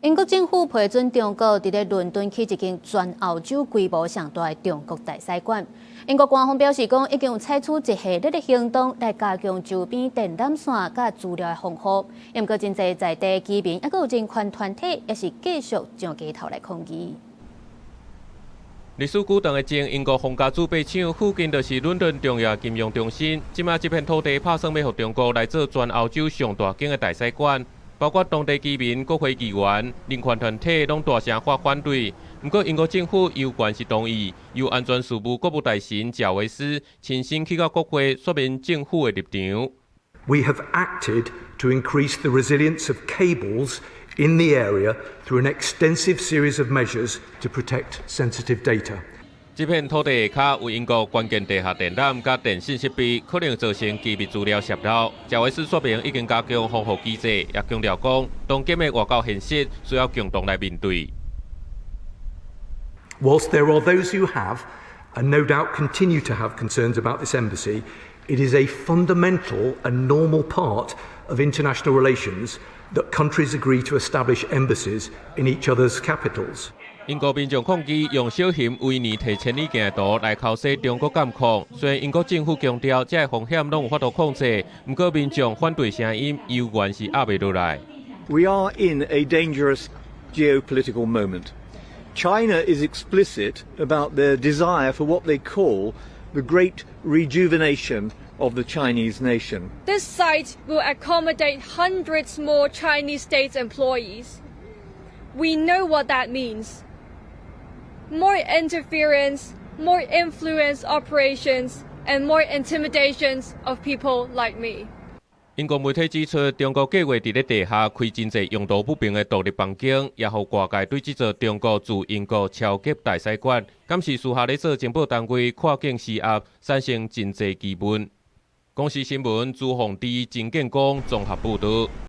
英国政府批准中国伫咧伦敦起一间全欧洲规模上大的中国大使馆。英国官方表示讲，已经有采取一系列的行动来加强周边电缆线甲资料的防护。不过，真侪在地居民，还有人权团体，也是继续上街头来抗议。历史久长的前英国皇家储备厂附近，就是伦敦重要金融中心。即马这片土地拍算要互中国来做全欧洲上大间的大使馆。 包括当地居民、国会议员、人权团体拢大声发反对。不过，英国政府有关系同意，由安全事务国务大臣贾维斯亲身去到国会说明政府的立场。We have acted to increase the resilience of cables in the area through an extensive series of measures to protect sensitive data. 这片土地下有英国关键地下电缆甲电信设备，可能造成机密资料泄露。贾维斯说明已经加强防护机制，也强调讲，当今的外交现实需要共同来面对。Whilst there are those who have, and no doubt continue to have concerns about this embassy, it is a fundamental and normal part of international relations that countries agree to establish embassies in each other's capitals. 英国民众抗议用小型维尼提千里镜的图来敲击中国监控，虽然英国政府强调这风险拢有法度控制，不过民众反对声音依然是压袂落来。We are in a dangerous geopolitical moment. China is explicit about their desire for what they call the great rejuvenation of the Chinese nation. This site will accommodate hundreds more Chinese state employees. We know what that means. More interference, more influence operations, and more intimidations of people like me. 英国媒体指出，中国计划伫咧地下开真侪用途不明的独立房间，也互外界对这座中国驻英国超级大使馆，敢是私下咧做情报单位跨境施压，产生真侪疑问。公司新闻朱宏基、郑建光综合报道。